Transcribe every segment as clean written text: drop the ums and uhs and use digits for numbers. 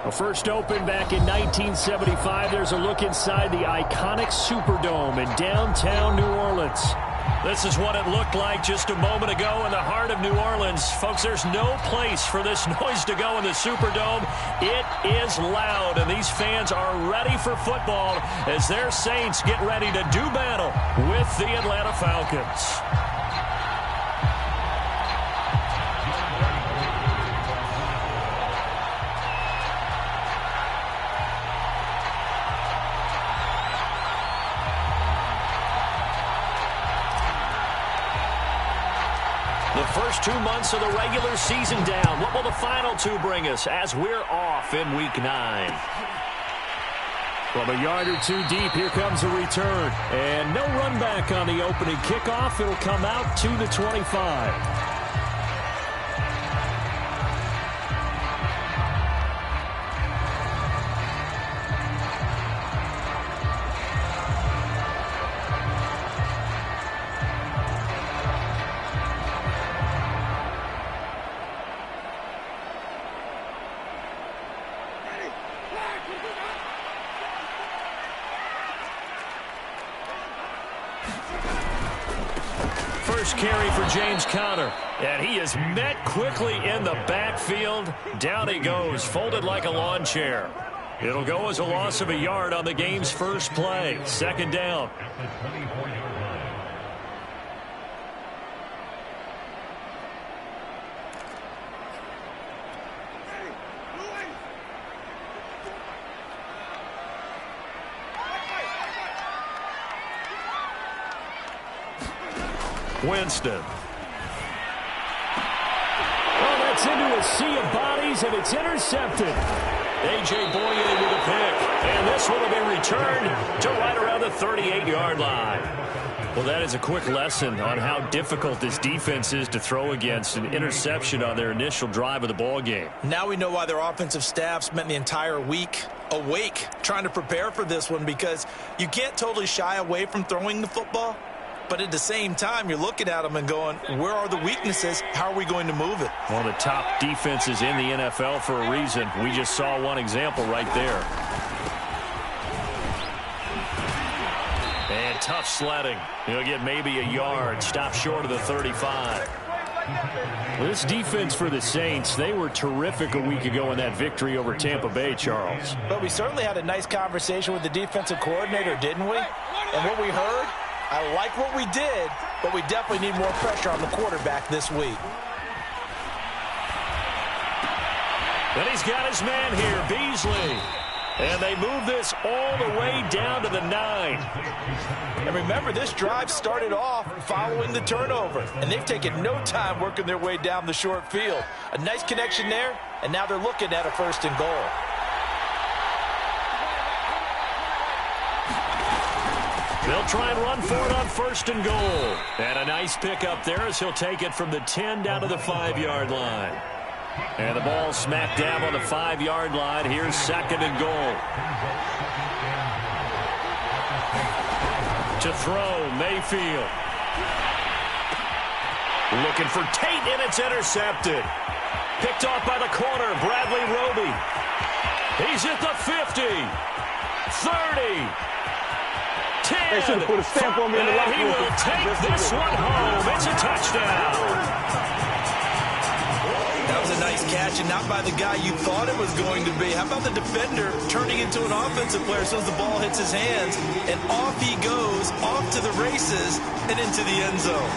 Well, first opened back in 1975, there's a look inside the iconic Superdome in downtown New Orleans. This is what it looked like just a moment ago in the heart of New Orleans. Folks, there's no place for this noise to go in the Superdome. It is loud, and these fans are ready for football as their Saints get ready to do battle with the Atlanta Falcons. First 2 months of the regular season down. What will the final two bring us as we're off in Week 9? From a yard or two deep, here comes a return. And no run back on the opening kickoff. It'll come out to the 25. First carry for James Conner. And he is met quickly in the backfield. Down he goes, folded like a lawn chair. It'll go as a loss of a yard on the game's first play. Second down. Winston. Oh, that's into a sea of bodies, and it's intercepted. A.J. Boye with a pick. And this one will be returned to right around the 38-yard line. Well, that is a quick lesson on how difficult this defense is to throw against. An interception on their initial drive of the ball game. Now we know why their offensive staff spent the entire week awake trying to prepare for this one, because you can't totally shy away from throwing the football. But at the same time, you're looking at them and going, where are the weaknesses? How are we going to move it? One of the top defenses in the NFL for a reason. We just saw one example right there. And tough sledding. He'll get maybe a yard. Stop short of the 35. Well, this defense for the Saints, they were terrific a week ago in that victory over Tampa Bay, Charles. But we certainly had a nice conversation with the defensive coordinator, didn't we? And what we heard, I like what we did, but we definitely need more pressure on the quarterback this week. And he's got his man here, Beasley. And they move this all the way down to the 9. And remember, this drive started off following the turnover, and they've taken no time working their way down the short field. A nice connection there, and now they're looking at a 1st and goal. They'll try and run for it on 1st and goal. And a nice pickup there as he'll take it from the 10 down to the 5-yard line. And the ball smack dab on the 5-yard line. Here's 2nd and goal. To throw, Mayfield. Looking for Tate, and it's intercepted. Picked off by the corner, Bradley Roby. He's at the 50. 30. 10. They should have put a stamp on me in the locker room. He will take this one home. It's a touchdown. That was a nice catch, and not by the guy you thought it was going to be. How about the defender turning into an offensive player as soon as the ball hits his hands, and off he goes, off to the races, and into the end zone.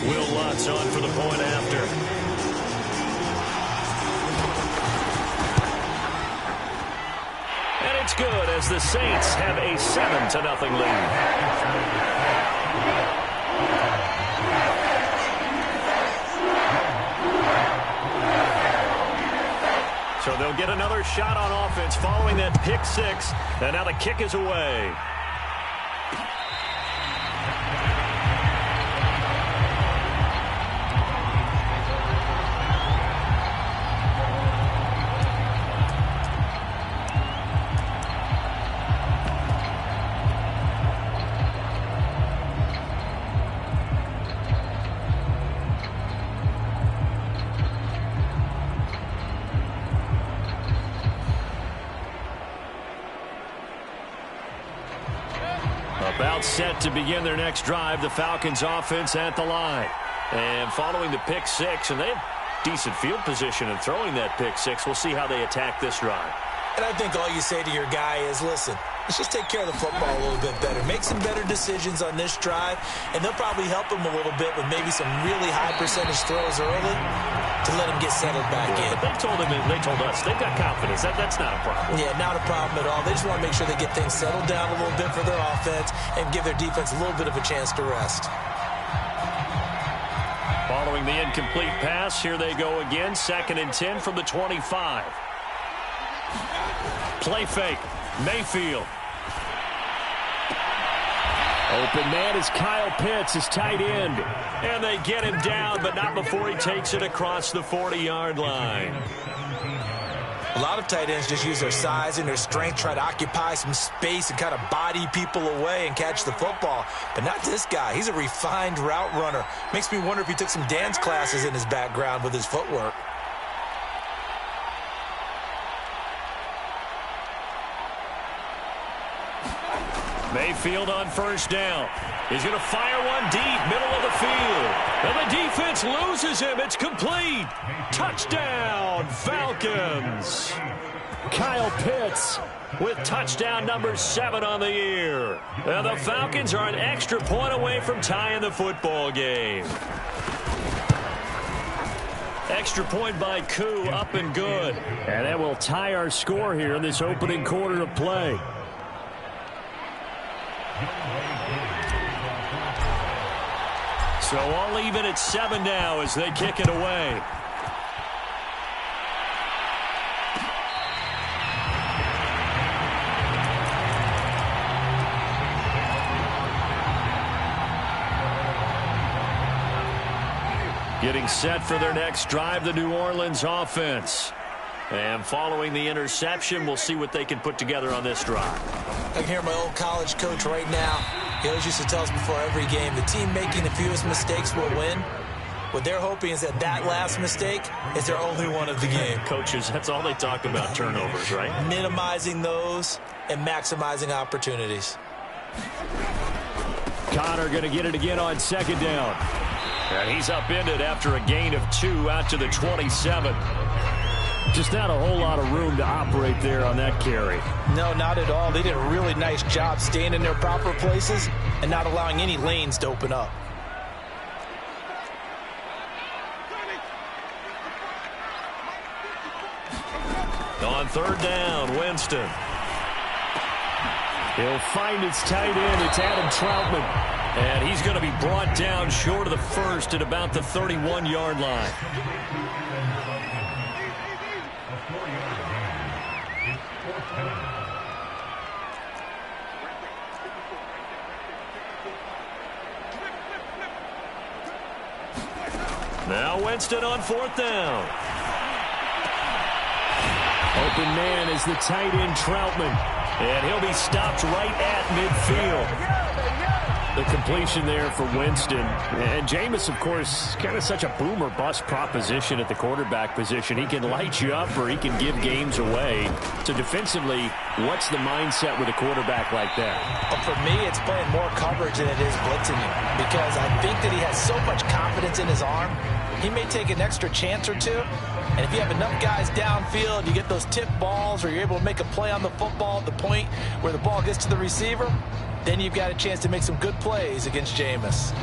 Will Lutz on for the point after. And it's good as the Saints have a 7-0 lead. So they'll get another shot on offense following that pick six. And now the kick is away. About set to begin their next drive, the Falcons offense at the line. And following the pick six, and they have decent field position in throwing that pick six. We'll see how they attack this drive. And I think all you say to your guy is, listen, let's just take care of the football a little bit better. Make some better decisions on this drive, and they'll probably help him a little bit with maybe some really high percentage throws early to let him get settled back in. But they told us they've got confidence. That's not a problem. Yeah, not a problem at all. They just want to make sure they get things settled down a little bit for their offense and give their defense a little bit of a chance to rest. Following the incomplete pass, here they go again. 2nd and 10 from the 25. Play fake. Mayfield. Open man is Kyle Pitts, his tight end. And they get him down, but not before he takes it across the 40-yard line. A lot of tight ends just use their size and their strength, try to occupy some space and kind of body people away and catch the football. But not this guy. He's a refined route runner. Makes me wonder if he took some dance classes in his background with his footwork. Mayfield on 1st down. He's going to fire one deep, middle of the field. And the defense loses him. It's complete. Touchdown, Falcons. Kyle Pitts with touchdown number 7 on the year. And the Falcons are an extra point away from tying the football game. Extra point by Koo, up and good. And that will tie our score here in this opening quarter of play. So all even at 7 now as they kick it away. Getting set for their next drive, the New Orleans offense. And following the interception, we'll see what they can put together on this drive. I can hear my old college coach right now. He always used to tell us before every game, the team making the fewest mistakes will win. What they're hoping is that that last mistake is their only one of the game. Coaches, that's all they talk about, turnovers, right? Minimizing those and maximizing opportunities. Connor going to get it again on 2nd down. And he's upended after a gain of 2 out to the 27. Just not a whole lot of room to operate there on that carry. No, not at all. They did a really nice job staying in their proper places and not allowing any lanes to open up. On 3rd down, Winston. He'll find his tight end. It's Adam Troutman. And he's going to be brought down short of the first at about the 31-yard line. Now Winston on 4th down. Open man is the tight end Troutman. And he'll be stopped right at midfield. The completion there for Winston. And Jameis, of course, kind of such a boom or bust proposition at the quarterback position. He can light you up or he can give games away. So defensively, what's the mindset with a quarterback like that? Well, for me, it's playing more coverage than it is blitzing him. Because I think that he has so much confidence in his arm, he may take an extra chance or two. And if you have enough guys downfield, you get those tip balls or you're able to make a play on the football at the point where the ball gets to the receiver, then you've got a chance to make some good plays against Jameis.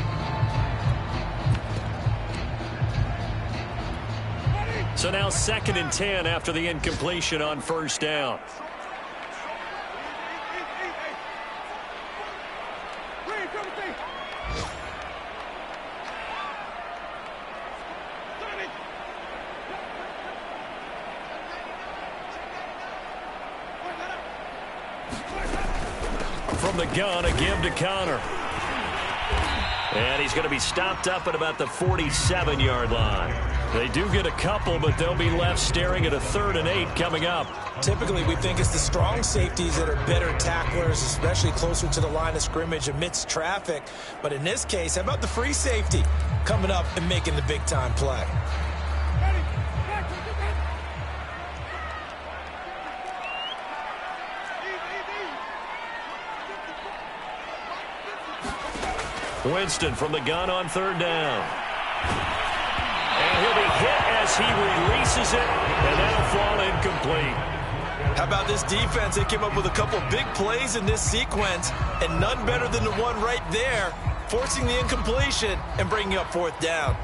So now 2nd and 10 after the incompletion on 1st down. the gun, a give to Connor. And he's going to be stopped up at about the 47-yard line. They do get a couple, but they'll be left staring at a 3rd and 8 coming up. Typically, we think it's the strong safeties that are better tacklers, especially closer to the line of scrimmage amidst traffic. But in this case, how about the free safety coming up and making the big-time play? Winston from the gun on 3rd down. And he'll be hit as he releases it, and that'll fall incomplete. How about this defense? They came up with a couple big plays in this sequence, and none better than the one right there, forcing the incompletion and bringing up 4th down.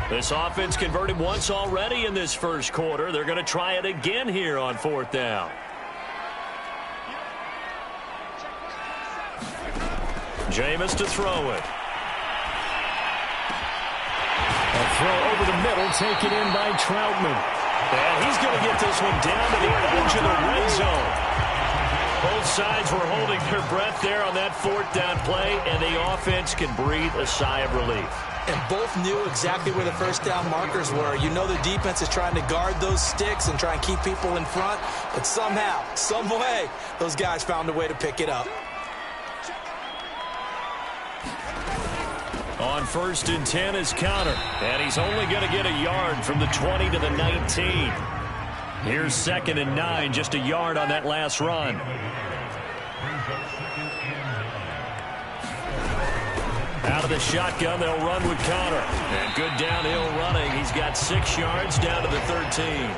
This offense converted once already in this first quarter. They're going to try it again here on 4th down. Jameis to throw it. A throw over the middle, taken in by Troutman. And he's going to get this one down to the edge of the red zone. Both sides were holding their breath there on that 4th down play, and the offense can breathe a sigh of relief. And both knew exactly where the 1st down markers were. You know the defense is trying to guard those sticks and try and keep people in front, but somehow, some way, those guys found a way to pick it up. On 1st and 10 is Connor, and he's only going to get a yard from the 20 to the 19. Here's 2nd and 9, just a yard on that last run. Out of the shotgun, they'll run with Connor. And good downhill running. He's got 6 yards down to the 13.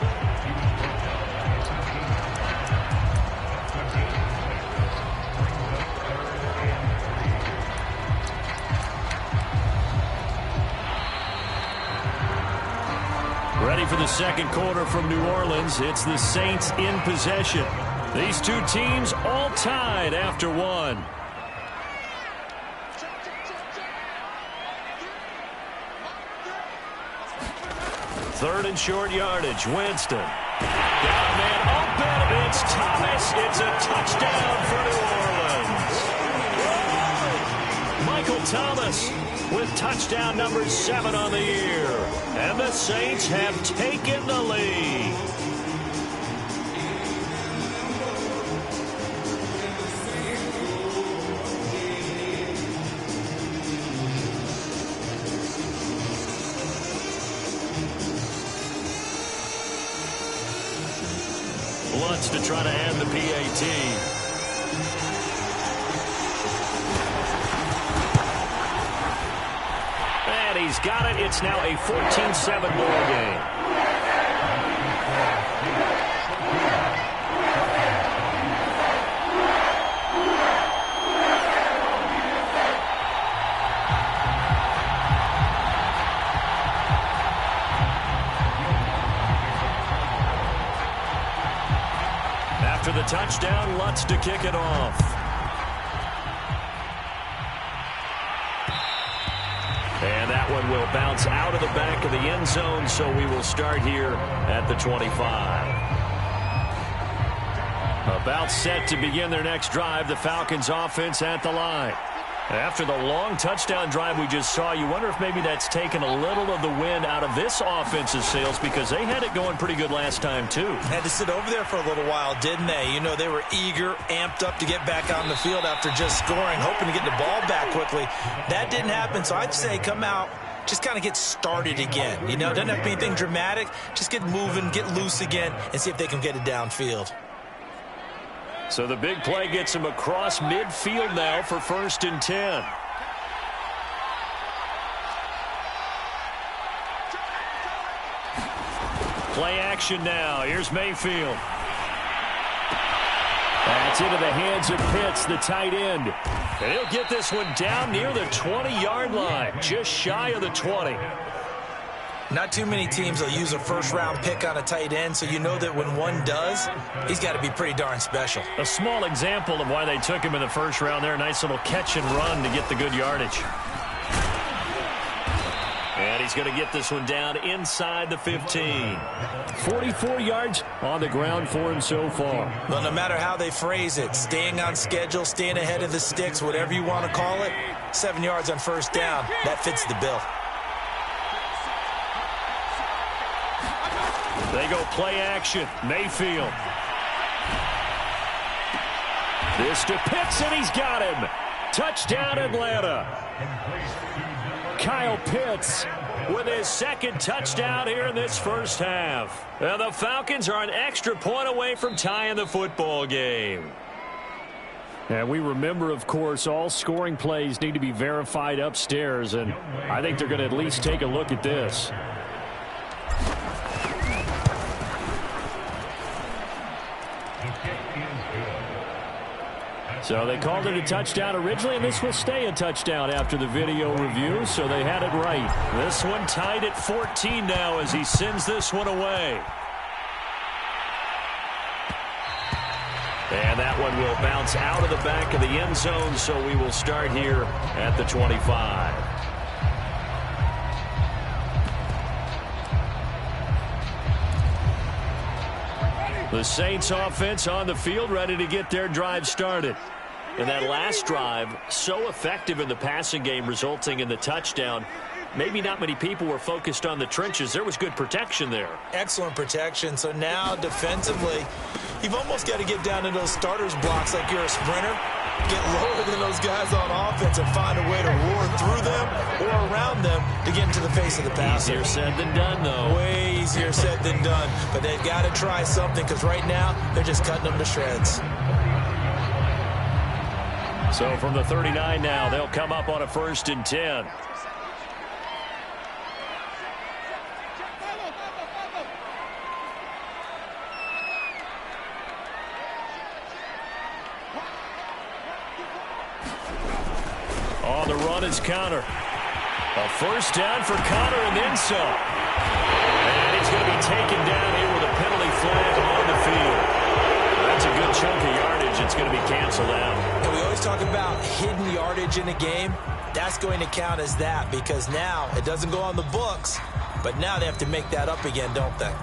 Ready for the second quarter from New Orleans. It's the Saints in possession. These two teams all tied after one. 3rd and short yardage. Winston. Got a man open. It's Thomas. It's a touchdown for New Orleans. Michael Thomas with touchdown number 7 on the year. And the Saints have taken the lead. Lutz to try to end the PAT. And he's got it. It's now a 14-7 ball game. After the touchdown, Lutz to kick it off. And that one will bounce out of the back of the end zone, so we will start here at the 25. About set to begin their next drive, the Falcons offense at the line. After the long touchdown drive we just saw, you wonder if maybe that's taken a little of the wind out of this offense's sails, because they had it going pretty good last time, too. Had to sit over there for a little while, didn't they? You know, they were eager, amped up to get back out on the field after just scoring, hoping to get the ball back quickly. That didn't happen, so I'd say come out, just kind of get started again. You know, doesn't have to be anything dramatic. Just get moving, get loose again, and see if they can get it downfield. So the big play gets him across midfield now for 1st and 10. Play action now. Here's Mayfield. That's into the hands of Pitts, the tight end. And he'll get this one down near the 20-yard line, just shy of the 20. Not too many teams will use a first-round pick on a tight end, so you know that when one does, he's got to be pretty darn special. A small example of why they took him in the first round there. A nice little catch and run to get the good yardage. And he's going to get this one down inside the 15. 44 yards on the ground for him so far. Well, no matter how they phrase it, staying on schedule, staying ahead of the sticks, whatever you want to call it, 7 yards on first down, that fits the bill. They go play action. Mayfield. This to Pitts, and he's got him. Touchdown, Atlanta. Kyle Pitts with his second touchdown here in this first half. And the Falcons are an extra point away from tying the football game. And we remember, of course, all scoring plays need to be verified upstairs, and I think they're going to at least take a look at this. So they called it a touchdown originally, and this will stay a touchdown after the video review, so they had it right. This one tied at 14 now as he sends this one away. And that one will bounce out of the back of the end zone, so we will start here at the 25. The Saints offense on the field, ready to get their drive started. And that last drive, so effective in the passing game, resulting in the touchdown. Maybe not many people were focused on the trenches. There was good protection there. Excellent protection. So now defensively, you've almost got to get down to those starters blocks like you're a sprinter. Get lower than those guys on offense and find a way to roar through them or around them to get into the face of the passer. Easier said than done, though. Way easier said than done. But they've got to try something because right now they're just cutting them to shreds. So from the 39 now, they'll come up on a 1st and 10. On the run is Conner. A 1st down for Conner and then some. And he's going to be taken down here with a penalty flag on the field. That's a good chunk of yardage. It's going to be canceled out. And we always talk about hidden yardage in a game. That's going to count as that because now it doesn't go on the books, but now they have to make that up again, don't they?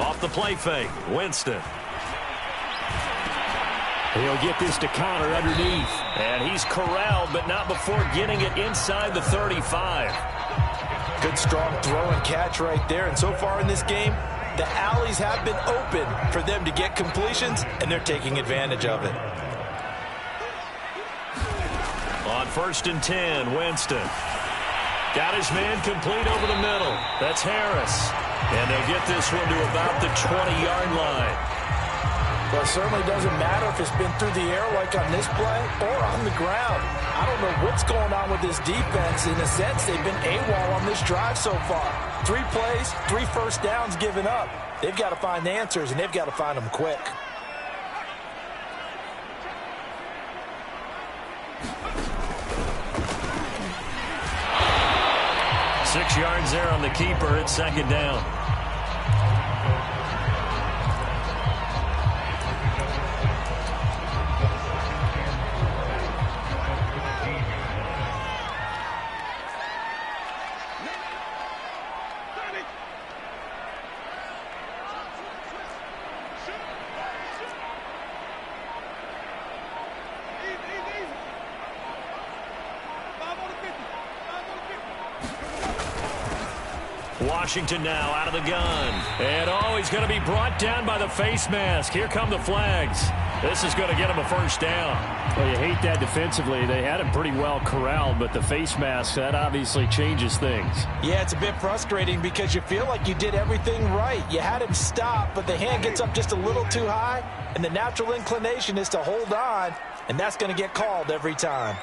Off the play fake, Winston. He'll get this to Conner underneath. And he's corralled, but not before getting it inside the 35. Good strong throw and catch right there. And so far in this game, the alleys have been open for them to get completions, and they're taking advantage of it. On 1st and 10, Winston. Got his man complete over the middle. That's Harris. And they'll get this one to about the 20-yard line. Well, it certainly doesn't matter if it's been through the air like on this play or on the ground. I don't know what's going on with this defense. In a sense, they've been AWOL on this drive so far. 3 plays, 3 first downs given up. They've got to find answers, and they've got to find them quick. Six yards there on the keeper. It's 2nd down. Washington now out of the gun. And, he's going to be brought down by the face mask. Here come the flags. This is going to get him a 1st down. Well, you hate that defensively. They had him pretty well corralled, but the face mask, that obviously changes things. Yeah, it's a bit frustrating because you feel like you did everything right. You had him stop, but the hand gets up just a little too high, and the natural inclination is to hold on, and that's going to get called every time.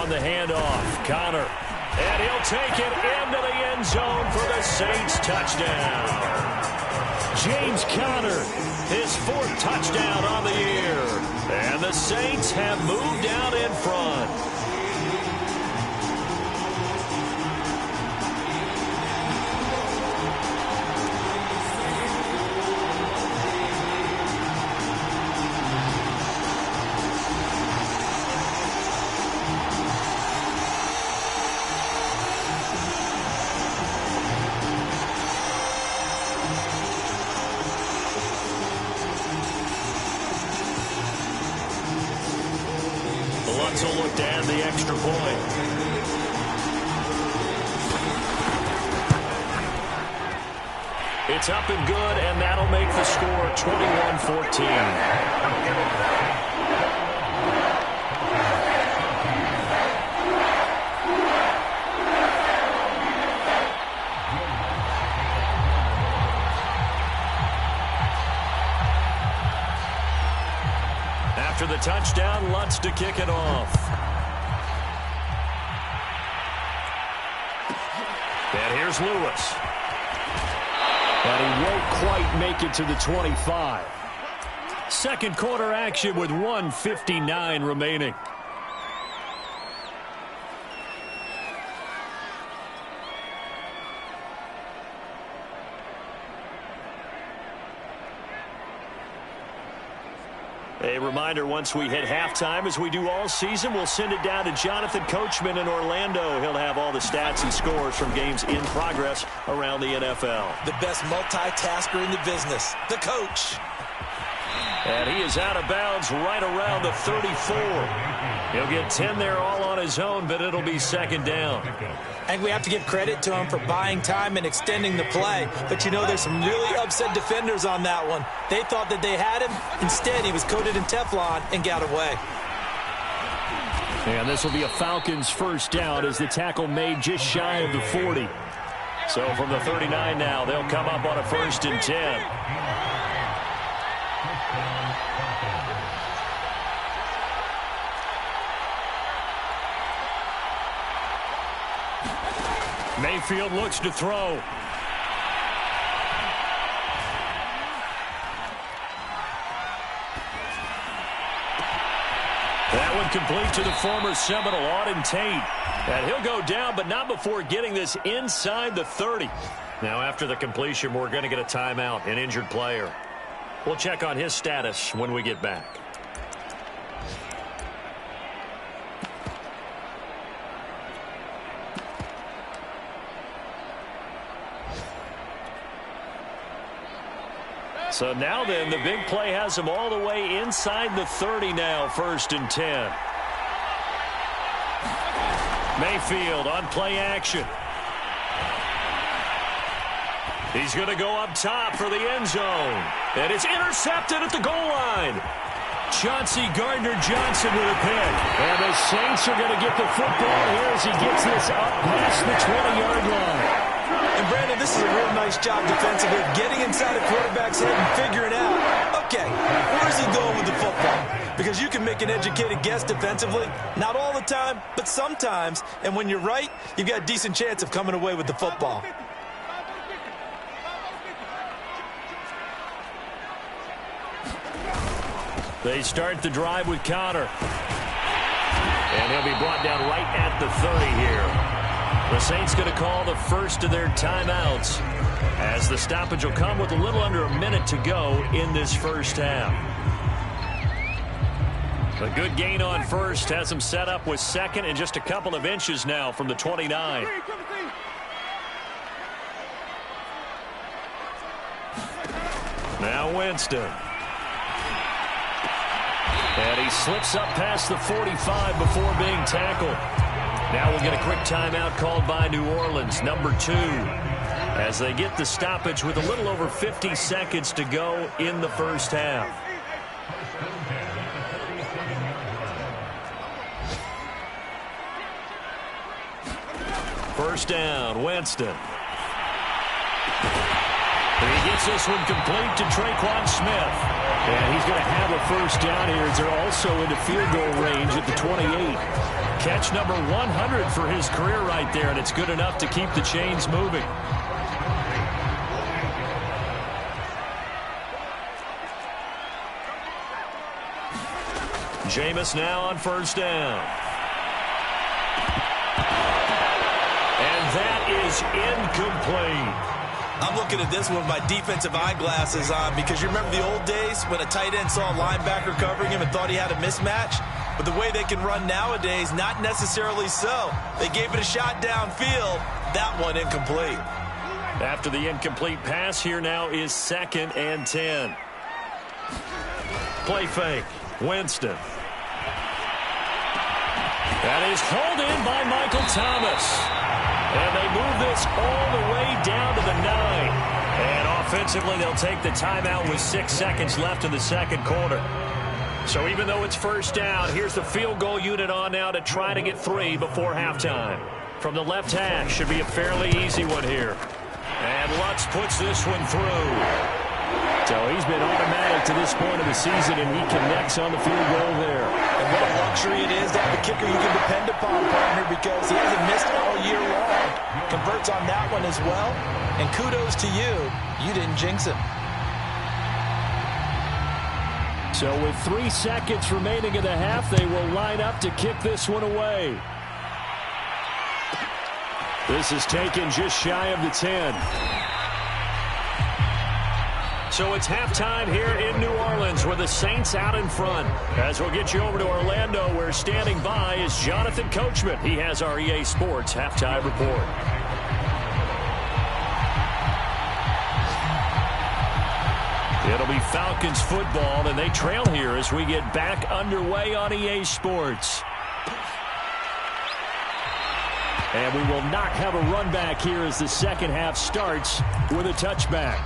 on the handoff. Conner. And he'll take it into the end zone for the Saints touchdown. James Conner, his 4th touchdown on the year. And the Saints have moved out in front. Will look to add the extra point. It's up and good, and that'll make the score 21-14. After the touchdown, Lutz to kick it off. And here's Lewis. And he won't quite make it to the 25. Second quarter action with 1:59 remaining. A reminder, once we hit halftime, as we do all season, we'll send it down to Jonathan Coachman in Orlando. He'll have all the stats and scores from games in progress around the NFL. The best multitasker in the business, the coach. And he is out of bounds right around the 34. He'll get 10 there all on his own, but it'll be second down. I think we have to give credit to him for buying time and extending the play. But, you know, there's some really upset defenders on that one. They thought that they had him. Instead, he was coated in Teflon and got away. And this will be a Falcons first down as the tackle made just shy of the 40. So from the 39 now, they'll come up on a 1st and 10. Mayfield looks to throw. That one complete to the former Seminole, Auden Tate. And he'll go down, but not before getting this inside the 30. Now, after the completion, we're going to get a timeout, an injured player. We'll check on his status when we get back. So now then, the big play has him all the way inside the 30 now, 1st and 10. Mayfield on play action. He's going to go up top for the end zone. And it's intercepted at the goal line. Chauncey Gardner-Johnson with a pick. And the Saints are going to get the football here as he gets this up past the 20-yard line. And, Brandon, this is a real nice job defensively, getting inside a quarterback's head and figuring out, okay, where's he going with the football? Because you can make an educated guess defensively, not all the time, but sometimes. And when you're right, you've got a decent chance of coming away with the football. They start the drive with Conner. And he'll be brought down right at the 30 here. The Saints going to call the first of their timeouts as the stoppage will come with a little under a minute to go in this first half. A good gain on first has them set up with second and just a couple of inches now from the 29. Now Winston. And he slips up past the 45 before being tackled. Now we'll get a quick timeout called by New Orleans, number 2, as they get the stoppage with a little over 50 seconds to go in the first half. First down, Winston. He gets Gets this one complete to Traquan Smith. And he's going to have a first down here as they're also into field goal range at the 28. Catch number 100 for his career right there, and it's good enough to keep the chains moving. Jameis now on first down. And that is incomplete. I'm looking at this with my defensive eyeglasses on because you remember the old days when a tight end saw a linebacker covering him and thought he had a mismatch? But the way they can run nowadays, not necessarily so. They gave it a shot downfield. That one incomplete. After the incomplete pass, here now is 2nd and 10. Play fake. Winston. That is hauled in by Michael Thomas. And they move this all the way down to the 9. And offensively, they'll take the timeout with 6 seconds left in the second quarter. So even though it's first down, here's the field goal unit on now to try to get 3 before halftime. From the left hash, should be a fairly easy one here. And Lutz puts this one through. So he's been automatic to this point of the season, and he connects on the field goal there. And what a luxury it is to have a kicker you can depend upon, partner, because he hasn't missed all year long. Converts on that one as well. And kudos to you. You didn't jinx him. So with 3 seconds remaining in the half, they will line up to kick this one away. This is taken just shy of the 10. So it's halftime here in New Orleans with the Saints out in front. As we'll get you over to Orlando, where standing by is Jonathan Coachman. He has our EA Sports halftime report. It'll be Falcons football, and they trail here as we get back underway on EA Sports. And we will not have a run back here as the second half starts with a touchback.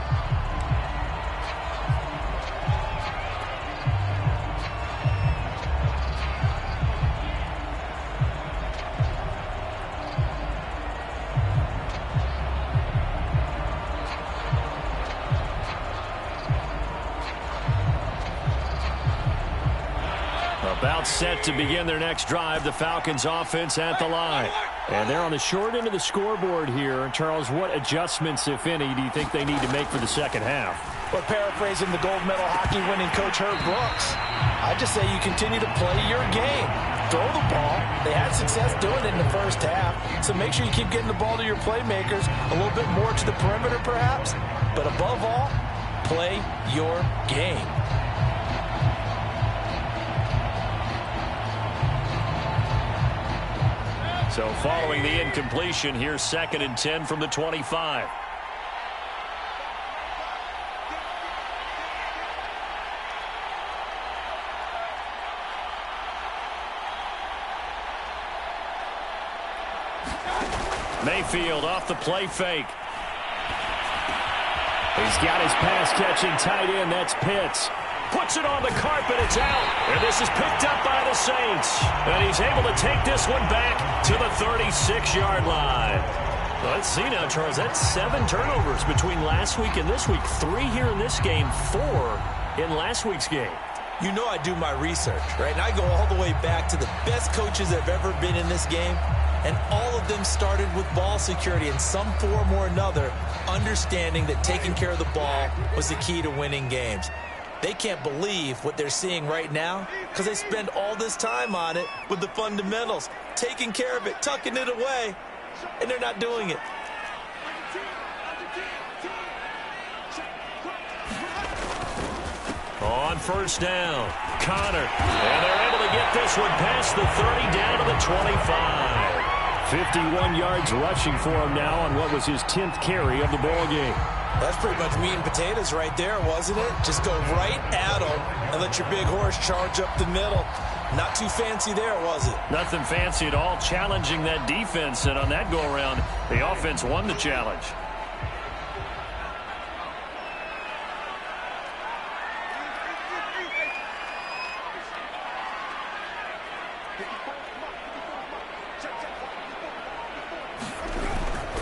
About set to begin their next drive, the Falcons offense at the line. And they're on the short end of the scoreboard here. Charles, what adjustments, if any, do you think they need to make for the second half? Well, paraphrasing the gold medal hockey winning coach Herb Brooks, I just say you continue to play your game. Throw the ball. They had success doing it in the first half, so make sure you keep getting the ball to your playmakers, a little bit more to the perimeter perhaps, but above all, play your game. So following the incompletion, here's 2nd and 10 from the 25. Mayfield off the play fake. He's got his pass-catching tight end. That's Pitts. Puts it on the carpet. It's out. And this is picked up by the Saints. And he's able to take this one back to the 36-yard line. Let's see now, Charles. That's 7 turnovers between last week and this week. 3 here in this game, 4 in last week's game. You know I do my research, right? And I go all the way back to the best coaches that have ever been in this game. And all of them started with ball security in some form or another, understanding that taking care of the ball was the key to winning games. They can't believe what they're seeing right now because they spend all this time on it with the fundamentals, taking care of it, tucking it away, and they're not doing it. On first down, Connor. And they're able to get this one past the 30 down to the 25. 51 yards rushing for him now on what was his 10th carry of the ball game. That's pretty much meat and potatoes right there, wasn't it? Just go right at them and let your big horse charge up the middle. Not too fancy there, was it? Nothing fancy at all, challenging that defense. And on that go-around, the offense won the challenge.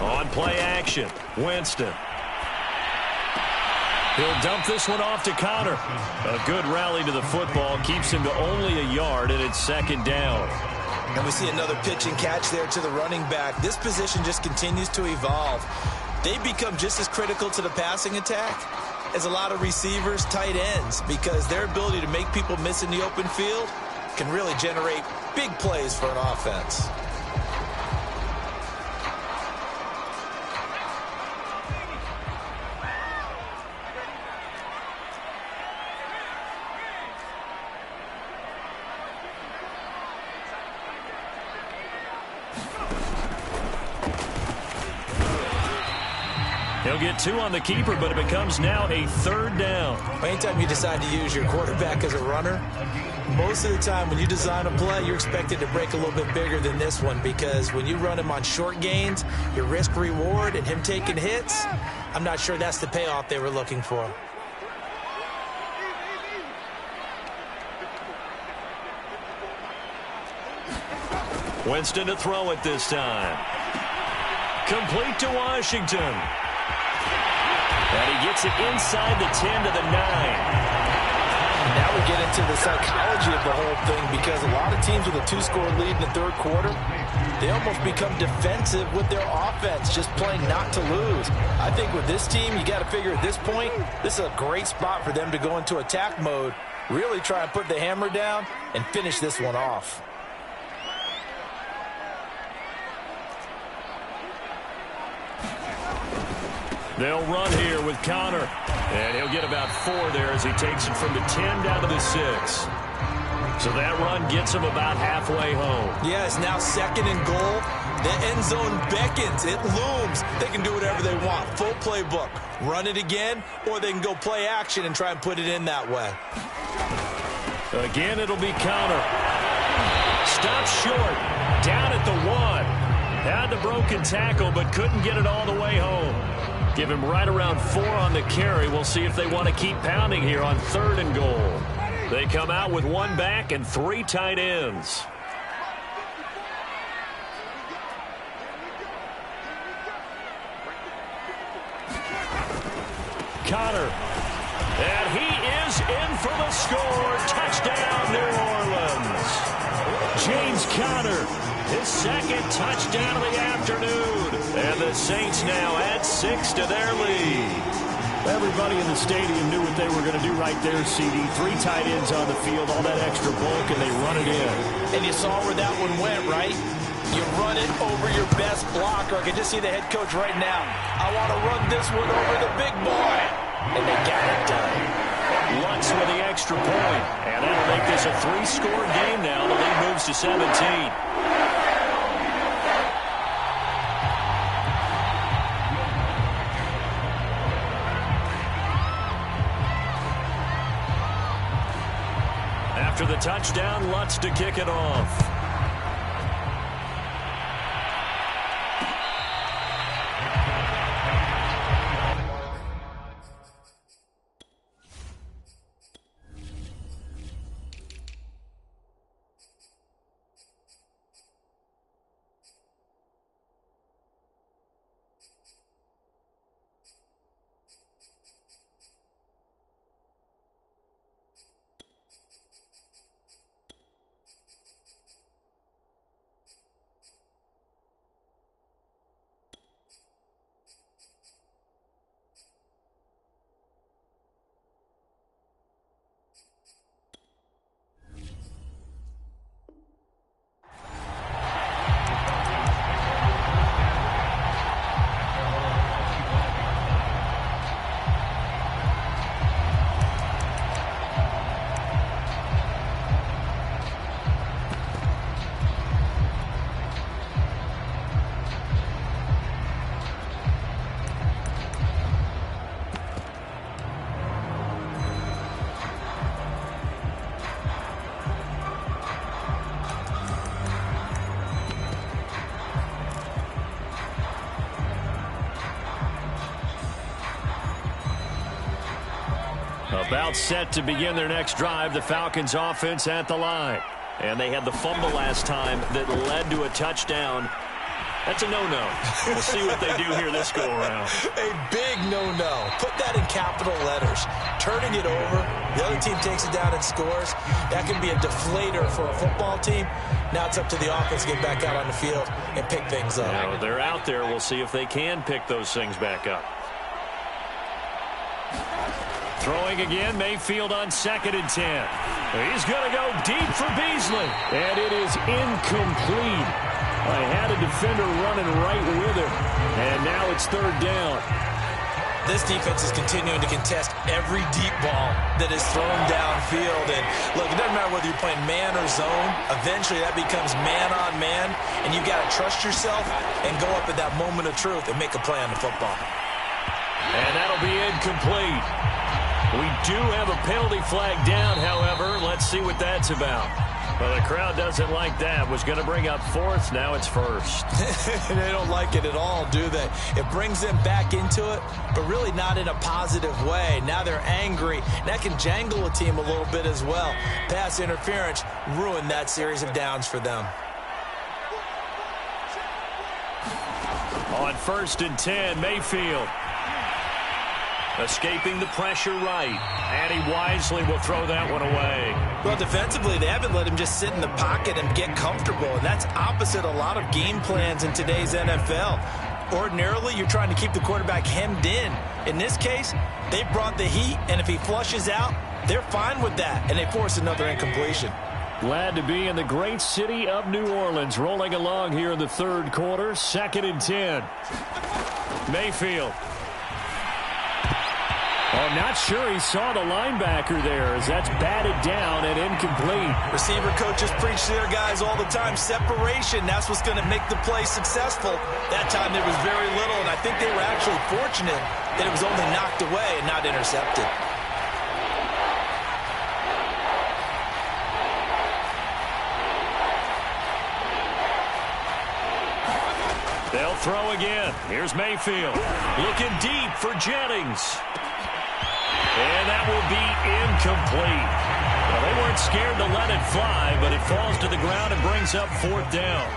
On play action, Winston. He'll dump this one off to Connor. A good rally to the football keeps him to only a yard, and it's second down. And we see another pitch and catch there to the running back. This position just continues to evolve. They become just as critical to the passing attack as a lot of receivers, tight ends, because their ability to make people miss in the open field can really generate big plays for an offense. He'll get 2 on the keeper, but it becomes now a third down. Anytime you decide to use your quarterback as a runner, most of the time when you design a play, you're expected to break a little bit bigger than this one, because when you run him on short gains, your risk reward and him taking hits, I'm not sure that's the payoff they were looking for. Winston to throw it this time. Complete to Washington. And he gets it inside the 10 to the 9. Now we get into the psychology of the whole thing, because a lot of teams with a 2-score lead in the third quarter, they almost become defensive with their offense, just playing not to lose. I think with this team, you got to figure at this point, this is a great spot for them to go into attack mode, really try and put the hammer down and finish this one off. They'll run here with Connor. And he'll get about 4 there as he takes it from the 10 down to the 6. So that run gets him about halfway home. Yeah, it's now second and goal. The end zone beckons. It looms. They can do whatever they want. Full playbook. Run it again, or they can go play action and try and put it in that way. Again, it'll be Connor. Stopped short. Down at the 1. Had the broken tackle, but couldn't get it all the way home. Give him right around 4 on the carry. We'll see if they want to keep pounding here on 3rd and goal. They come out with 1 back and 3 tight ends. Connor. And he is in for the score. Touchdown, New Orleans. James Conner, his 2nd touchdown of the afternoon. And the Saints now add 6 to their lead. Everybody in the stadium knew what they were going to do right there, CD. 3 tight ends on the field, all that extra bulk, and they run it in. And you saw where that one went, right? You run it over your best blocker. I can just see the head coach right now. I want to run this one over the big boy. And they got it done. Lutz with the extra point. And that'll make this a 3-score game now. The lead moves to 17. After the touchdown, Lutz to kick it off. About set to begin their next drive, the Falcons offense at the line. And they had the fumble last time that led to a touchdown. That's a no-no. We'll see what they do here this go-around. A big no-no. Put that in capital letters. Turning it over, the other team takes it down and scores. That can be a deflator for a football team. Now it's up to the offense to get back out on the field and pick things up. Now, they're out there. We'll see if they can pick those things back up. Throwing again, Mayfield on 2nd and 10. He's going to go deep for Beasley. And it is incomplete. I had a defender running right with him. And now it's 3rd down. This defense is continuing to contest every deep ball that is thrown downfield. And look, it doesn't matter whether you're playing man or zone. Eventually that becomes man on man. And you got to trust yourself and go up at that moment of truth and make a play on the football. And that'll be incomplete. We do have a penalty flag down, however. Let's see what that's about. Well, the crowd doesn't like that. Was going to bring up 4th. Now it's 1st. They don't like it at all, do they? It brings them back into it, but really not in a positive way. Now they're angry. That can jangle a team a little bit as well. Pass interference ruined that series of downs for them. On 1st and 10, Mayfield. Escaping the pressure right. And he wisely will throw that one away. Well, defensively, they haven't let him just sit in the pocket and get comfortable. And that's opposite a lot of game plans in today's NFL. Ordinarily, you're trying to keep the quarterback hemmed in. In this case, they brought the heat, and if he flushes out, they're fine with that, and they force another incompletion. Glad to be in the great city of New Orleans, rolling along here in the 3rd quarter. 2nd and 10. Mayfield. Oh, not sure he saw the linebacker there as that's batted down and incomplete. Receiver coaches preach to their guys all the time. Separation, that's what's going to make the play successful. That time there was very little, and I think they were actually fortunate that it was only knocked away and not intercepted. They'll throw again. Here's Mayfield. Looking deep for Jennings. And that will be incomplete. Well, they weren't scared to let it fly, but it falls to the ground and brings up 4th down.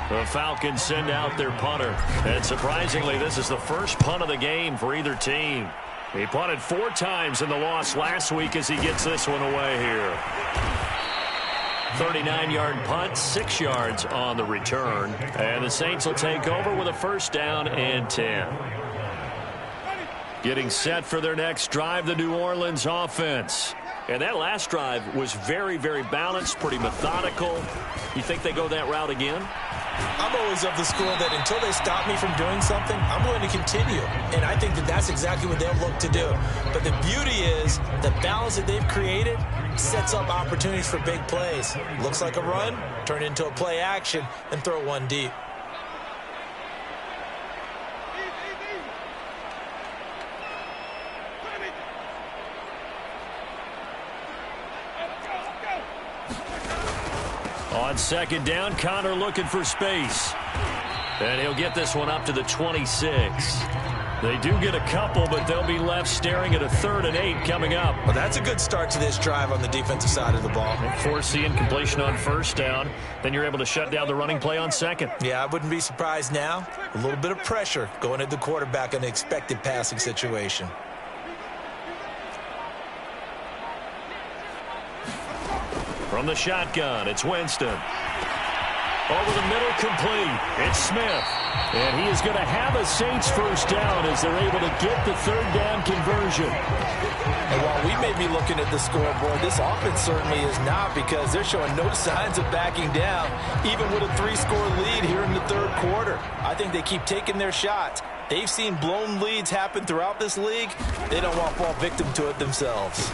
The Falcons send out their punter. And surprisingly, this is the first punt of the game for either team. He punted 4 times in the loss last week as he gets this one away here. 39-yard punt, 6 yards on the return. And the Saints will take over with a 1st down and 10. Getting set for their next drive, the New Orleans offense. And that last drive was very, very balanced, pretty methodical. You think they go that route again? I'm always of the school that until they stop me from doing something, I'm going to continue. And I think that that's exactly what they'll look to do. But the beauty is the balance that they've created sets up opportunities for big plays. Looks like a run, turn into a play action, and throw one deep. On 2nd down, Connor looking for space. And he'll get this one up to the 26. They do get a couple, but they'll be left staring at a 3rd and 8 coming up. Well, that's a good start to this drive on the defensive side of the ball. Force the incompletion on 1st down. Then you're able to shut down the running play on 2nd. Yeah, I wouldn't be surprised now. A little bit of pressure going at the quarterback in an expected passing situation. From the shotgun, it's Winston. Over the middle, complete. It's Smith. And he is going to have a Saints 1st down as they're able to get the 3rd down conversion. And while we may be looking at the scoreboard, this offense certainly is not, because they're showing no signs of backing down, even with a 3-score lead here in the 3rd quarter. I think they keep taking their shots. They've seen blown leads happen throughout this league. They don't want to fall victim to it themselves.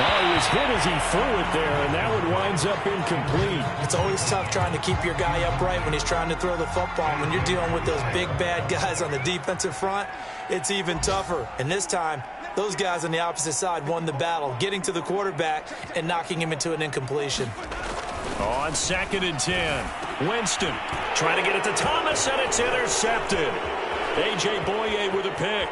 Oh, he was hit as he threw it there, and that one winds up incomplete. It's always tough trying to keep your guy upright when he's trying to throw the football. When you're dealing with those big, bad guys on the defensive front, it's even tougher. And this time, those guys on the opposite side won the battle, getting to the quarterback and knocking him into an incompletion. On 2nd and 10, Winston trying to get it to Thomas, and it's intercepted. A.J. Boye with a pick.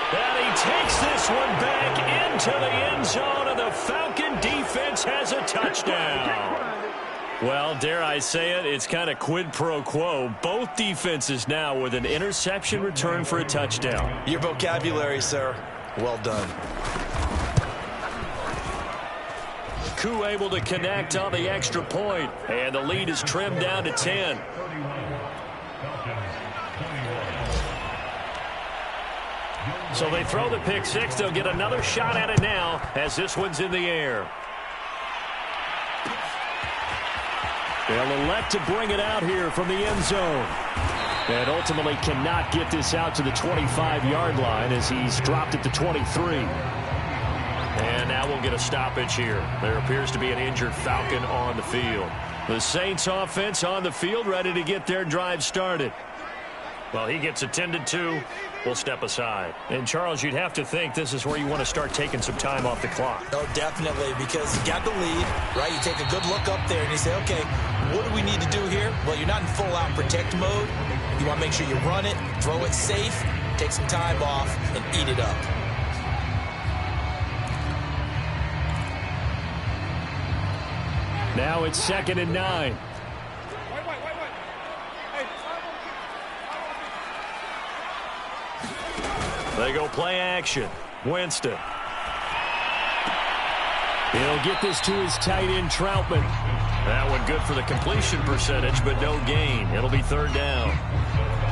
And he takes this one back into the end zone, and the Falcon defense has a touchdown. Well, dare I say it, it's kind of quid pro quo. Both defenses now with an interception return for a touchdown. Your vocabulary, sir. Well done. Koo able to connect on the extra point, and the lead is trimmed down to 10. So they throw the pick six. They'll get another shot at it now as this one's in the air. They'll elect to bring it out here from the end zone. And ultimately cannot get this out to the 25-yard line as he's dropped at the 23. And now we'll get a stoppage here. There appears to be an injured Falcon on the field. The Saints offense on the field ready to get their drive started. Well, he gets attended to. We'll step aside. And, Charles, you'd have to think this is where you want to start taking some time off the clock. Oh, definitely, because you got the lead, right? You take a good look up there and you say, okay, what do we need to do here? Well, you're not in full-out protect mode. You want to make sure you run it, throw it safe, take some time off, and eat it up. Now it's 2nd and 9. They go play action. Winston. He'll get this to his tight end, Troutman. That one good for the completion percentage, but no gain. It'll be 3rd down.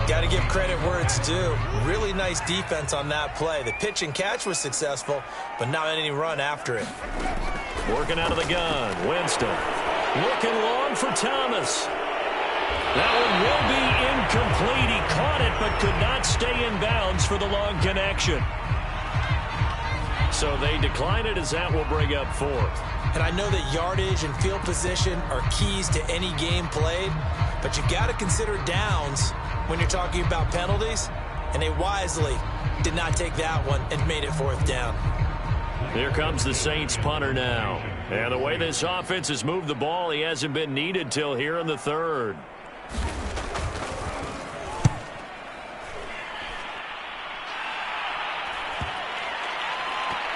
Got to give credit where it's due. Really nice defense on that play. The pitch and catch was successful, but not any run after it. Working out of the gun. Winston. Looking long for Thomas. That one will be incomplete. He caught it but could not stay in bounds for the long connection. So they decline it as that will bring up 4th. And I know that yardage and field position are keys to any game played, but you've got to consider downs when you're talking about penalties, and they wisely did not take that one and made it 4th down. Here comes the Saints punter now. And the way this offense has moved the ball, he hasn't been needed till here in the 3rd.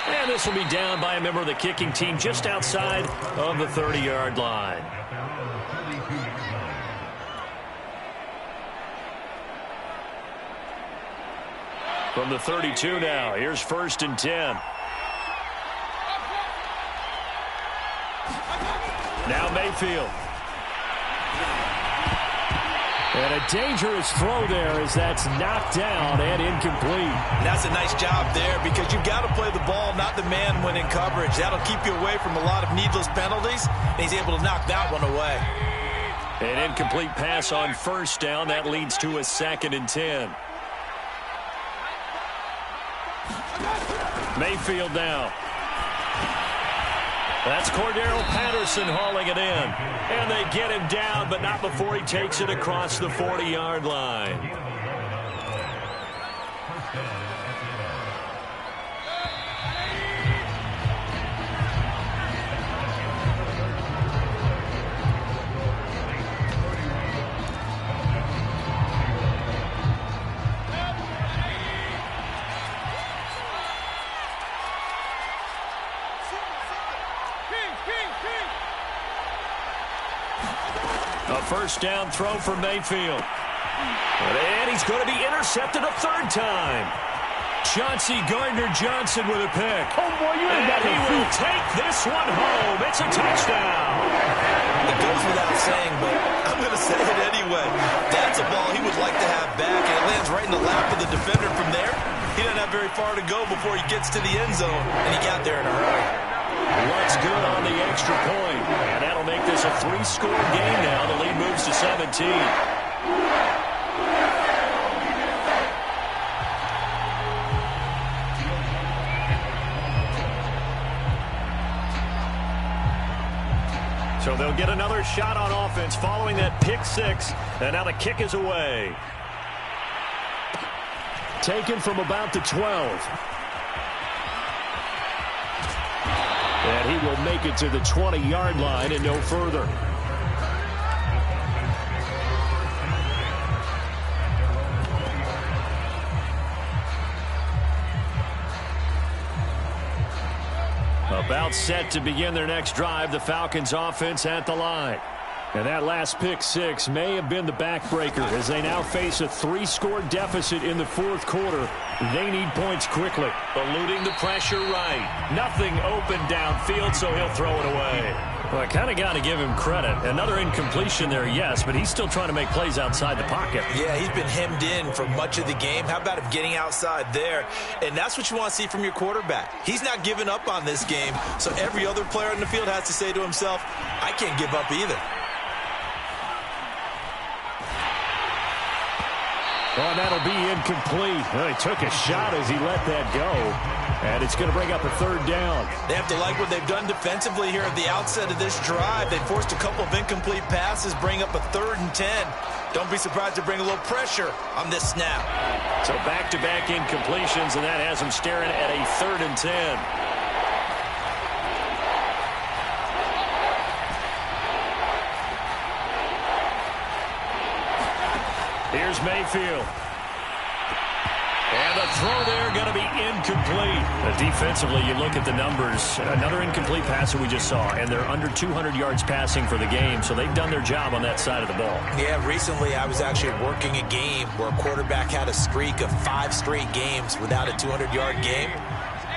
And this will be down by a member of the kicking team just outside of the 30-yard line. From the 32 now, here's 1st and 10. Now Mayfield. And a dangerous throw there as that's knocked down and incomplete. That's a nice job there because you've got to play the ball, not the man when in coverage. That'll keep you away from a lot of needless penalties, and he's able to knock that one away. An incomplete pass on 1st down. That leads to a 2nd and 10. Mayfield now. That's Cordero Patterson hauling it in. And they get him down, but not before he takes it across the 40-yard line. A 1st down throw for Mayfield. And he's going to be intercepted a 3rd time. Chauncey Gardner-Johnson with a pick. Oh, boy, you ain't got he will take this one home. It's a touchdown. It goes without saying, but I'm going to say it anyway. That's a ball he would like to have back, and it lands right in the lap of the defender from there. He doesn't have very far to go before he gets to the end zone, and he got there in a hurry. What's good on the extra point. And that'll make this a 3-score game now. The lead moves to 17. So they'll get another shot on offense following that pick 6. And now the kick is away. Taken from about the 12. And he will make it to the 20-yard line and no further. About set to begin their next drive. The Falcons offense at the line. And that last pick six may have been the backbreaker as they now face a 3-score deficit in the fourth quarter. They need points quickly. Eluding the pressure right. Nothing open downfield, so he'll throw it away. Well, I kind of got to give him credit. Another incompletion there, yes, but he's still trying to make plays outside the pocket. Yeah, he's been hemmed in for much of the game. How about him getting outside there? And that's what you want to see from your quarterback. He's not giving up on this game, so every other player in the field has to say to himself, I can't give up either. Oh, that'll be incomplete. Well, he took a shot as he let that go. And it's going to bring up a third down. They have to like what they've done defensively here at the outset of this drive. They forced a couple of incomplete passes, bring up a 3rd and 10. Don't be surprised to bring a little pressure on this snap. So back-to-back incompletions, and that has them staring at a 3rd and 10. Here's Mayfield. And the throw there going to be incomplete. Defensively, you look at the numbers. Another incomplete pass that we just saw, and they're under 200 yards passing for the game, so they've done their job on that side of the ball. Yeah, recently I was actually working a game where a quarterback had a streak of 5 straight games without a 200-yard game,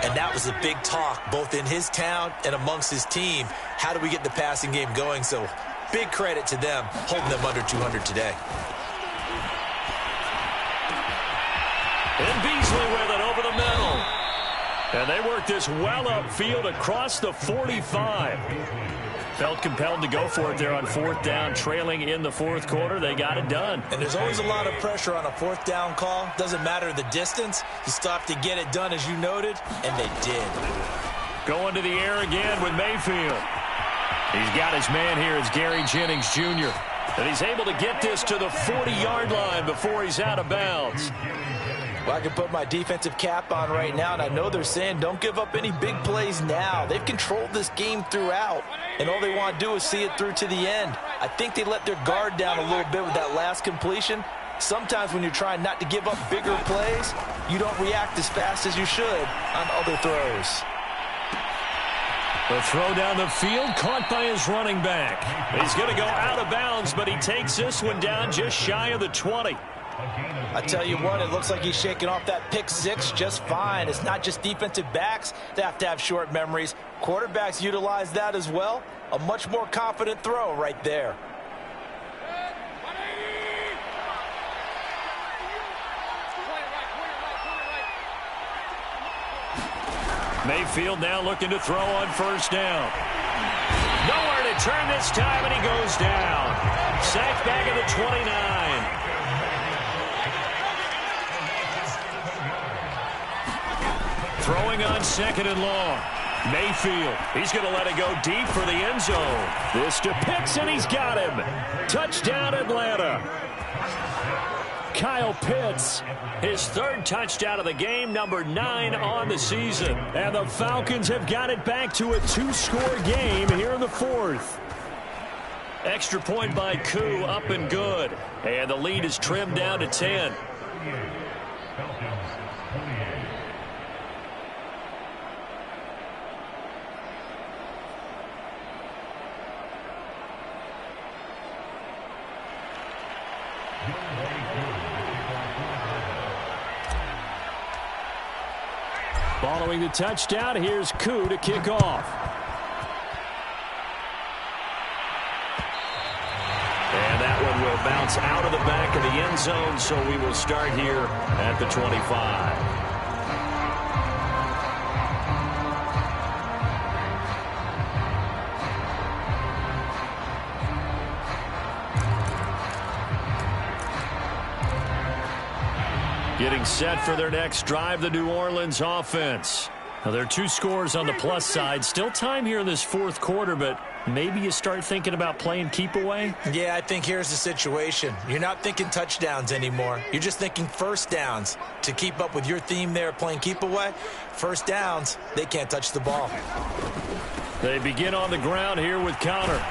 and that was a big talk both in his town and amongst his team. How do we get the passing game going? So big credit to them holding them under 200 today. And Beasley with it over the middle. And they work this well upfield across the 45. Felt compelled to go for it there on 4th down, trailing in the fourth quarter. They got it done. And there's always a lot of pressure on a 4th down call. Doesn't matter the distance. You still have to get it done, as you noted, and they did. Going to the air again with Mayfield. He's got his man here as Gary Jennings Jr. And he's able to get this to the 40-yard line before he's out of bounds. Well, I can put my defensive cap on right now, and I know they're saying don't give up any big plays now. They've controlled this game throughout, and all they want to do is see it through to the end. I think they let their guard down a little bit with that last completion. Sometimes when you're trying not to give up bigger plays, you don't react as fast as you should on other throws. The throw down the field, caught by his running back. He's going to go out of bounds, but he takes this one down just shy of the 20. I tell you what, it looks like he's shaking off that pick six just fine. It's not just defensive backs that have to have short memories. Quarterbacks utilize that as well. A much more confident throw right there. Mayfield now looking to throw on 1st down. Nowhere to turn this time, and he goes down. Sacked back at the 29. Throwing on 2nd and long. Mayfield, he's going to let it go deep for the end zone. This to Pitts, and he's got him. Touchdown, Atlanta. Kyle Pitts, his 3rd touchdown of the game, number 9 on the season. And the Falcons have got it back to a 2-score game here in the 4th. Extra point by Koo, up and good. And the lead is trimmed down to 10. Following the touchdown, here's Koo to kick off. And that one will bounce out of the back of the end zone, so we will start here at the 25. Getting set for their next drive, the New Orleans offense. Now, there are 2 scores on the plus side. Still time here in this fourth quarter, but maybe you start thinking about playing keep away? Yeah, I think here's the situation. You're not thinking touchdowns anymore. You're just thinking 1st downs. To keep up with your theme there, playing keep away, 1st downs, they can't touch the ball. They begin on the ground here with Connor.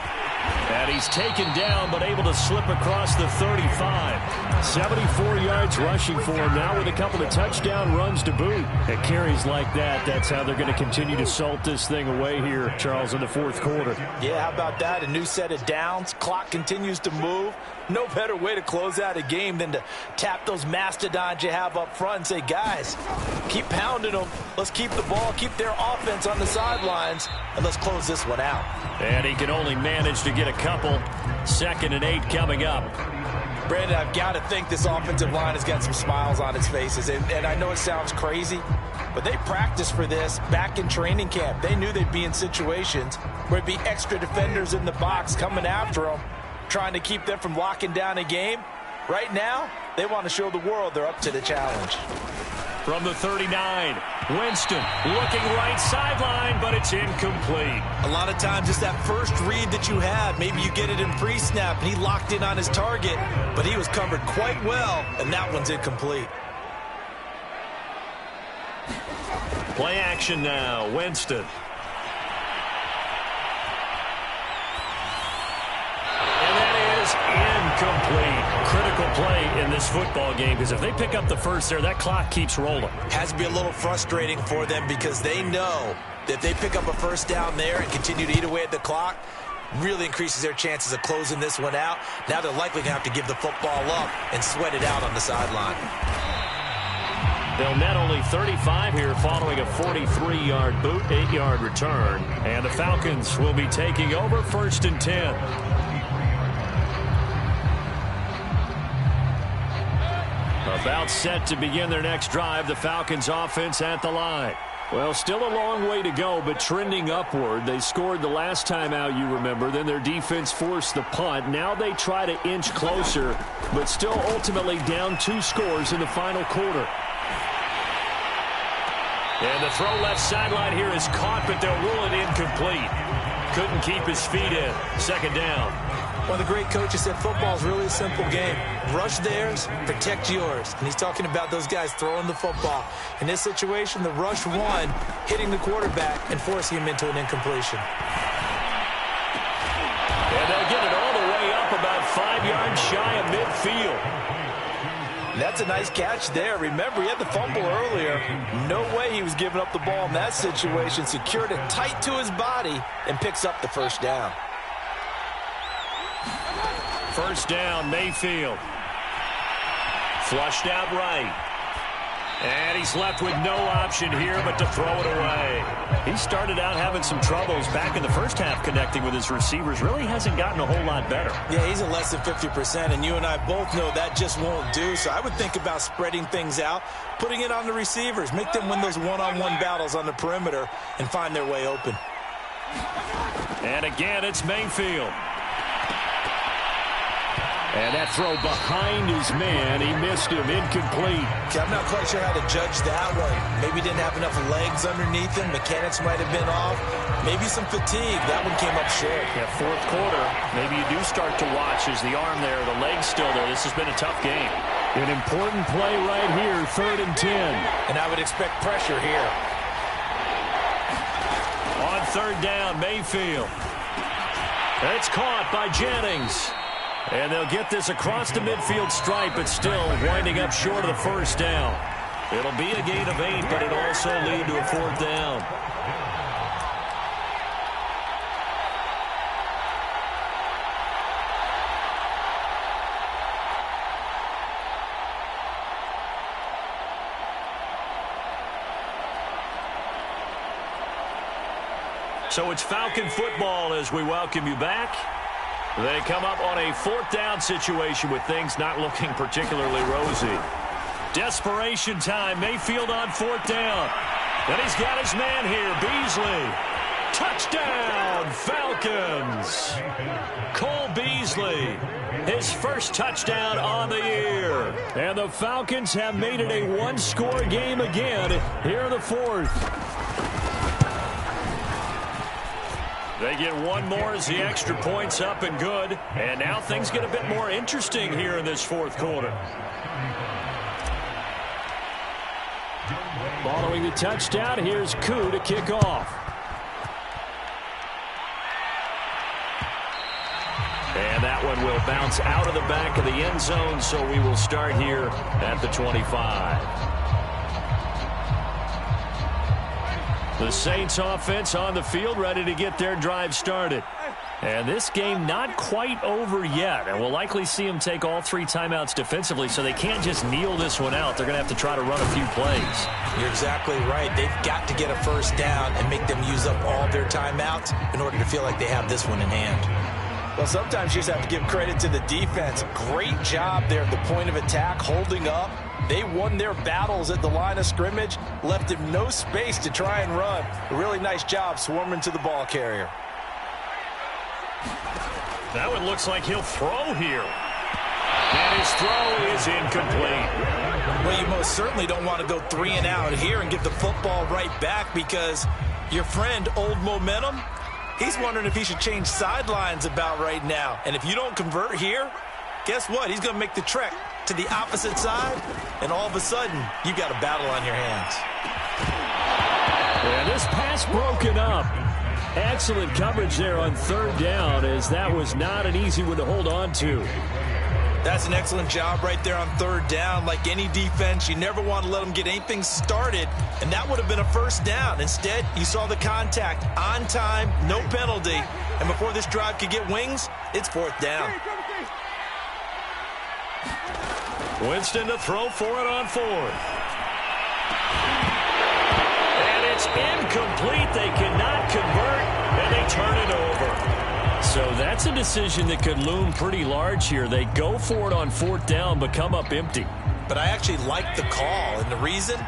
And he's taken down, but able to slip across the 35. 74 yards rushing for him now with a couple of touchdown runs to boot. At carries like that, that's how they're going to continue to salt this thing away here, Charles, in the fourth quarter. Yeah, how about that? A new set of downs. Clock continues to move. No better way to close out a game than to tap those mastodons you have up front and say, guys, keep pounding them. Let's keep the ball, keep their offense on the sidelines, and let's close this one out. And he can only manage to get a couple. 2nd and 8 coming up. Brandon, I've got to think this offensive line has got some smiles on its faces. And I know it sounds crazy, but they practiced for this back in training camp. They knew they'd be in situations where there'd be extra defenders in the box coming after them, trying to keep them from locking down a game. Right now, they want to show the world they're up to the challenge. From the 39, Winston looking right sideline, but it's incomplete. A lot of times it's that first read that you have. Maybe you get it in pre-snap, and he locked in on his target, but he was covered quite well, and that one's incomplete. Play action now, Winston. Incomplete. Critical play in this football game, because if they pick up the first there, that clock keeps rolling. Has to be a little frustrating for them because they know that if they pick up a first down there and continue to eat away at the clock, really increases their chances of closing this one out. Now they're likely going to have to give the football up and sweat it out on the sideline. They'll net only 35 here following a 43-yard boot, 8-yard return. And the Falcons will be taking over 1st and 10. About set to begin their next drive, the Falcons offense at the line. Well, still a long way to go, but trending upward. They scored the last time out, you remember. Then their defense forced the punt. Now they try to inch closer, but still ultimately down 2 scores in the final quarter. And the throw left sideline here is caught, but they'll rule it incomplete. Couldn't keep his feet in. 2nd down. One of the great coaches said football is really a simple game. Rush theirs, protect yours. And he's talking about those guys throwing the football. In this situation, the rush one, hitting the quarterback and forcing him into an incompletion. And they'll get it all the way up about 5 yards shy of midfield. That's a nice catch there. Remember, he had the fumble earlier. No way he was giving up the ball in that situation. Secured it tight to his body and picks up the first down. 1st down, Mayfield. Flushed out right. And he's left with no option here but to throw it away. He started out having some troubles back in the first half connecting with his receivers. Really hasn't gotten a whole lot better. Yeah, he's at less than 50%, and you and I both know that just won't do. So I would think about spreading things out, putting it on the receivers, make them win those one-on-one battles on the perimeter and find their way open. And again, it's Mayfield. And that throw behind his man, he missed him, incomplete. Okay, I'm not quite sure how to judge that one. Maybe he didn't have enough legs underneath him. Mechanics might have been off. Maybe some fatigue. That one came up short. Yeah, fourth quarter, maybe you do start to watch as the arm there, the leg's still there. This has been a tough game. An important play right here, 3rd and 10. And I would expect pressure here. On 3rd down, Mayfield. It's caught by Jennings. And they'll get this across the midfield stripe, but still winding up short of the first down. It'll be a gain of 8, but it'll also lead to a 4th down. So it's Falcon football as we welcome you back. They come up on a 4th down situation with things not looking particularly rosy. Desperation time. Mayfield on 4th down. And he's got his man here, Beasley. Touchdown, Falcons. Cole Beasley, his first touchdown on the year. And the Falcons have made it a 1-score game again here in the 4th. They get one more as the extra point's up and good. And now things get a bit more interesting here in this 4th quarter. Following the touchdown, here's Koo to kick off. And that one will bounce out of the back of the end zone, so we will start here at the 25. The Saints offense on the field, ready to get their drive started. And this game not quite over yet. And we'll likely see them take all 3 timeouts defensively, so they can't just kneel this one out. They're going to have to try to run a few plays. You're exactly right. They've got to get a first down and make them use up all their timeouts in order to feel like they have this one in hand. Well, sometimes you just have to give credit to the defense. Great job there at the point of attack, holding up. They won their battles at the line of scrimmage, left him no space to try and run. A really nice job swarming to the ball carrier. That one looks like he'll throw here. And his throw is incomplete. Well, you most certainly don't want to go 3 and out here and get the football right back, because your friend, Old Momentum, he's wondering if he should change sidelines about right now. And if you don't convert here, guess what? He's going to make the trek to the opposite side, and all of a sudden, you got a battle on your hands. And this pass broken up. Excellent coverage there on 3rd down, as that was not an easy one to hold on to. That's an excellent job right there on 3rd down. Like any defense, you never want to let them get anything started, and that would have been a first down. Instead, you saw the contact on time, no penalty, and before this drive could get wings, it's 4th down. Winston to throw for it on 4th. And it's incomplete. They cannot convert, and they turn it over. So that's a decision that could loom pretty large here. They go for it on 4th down, but come up empty. But I actually like the call, and the reason?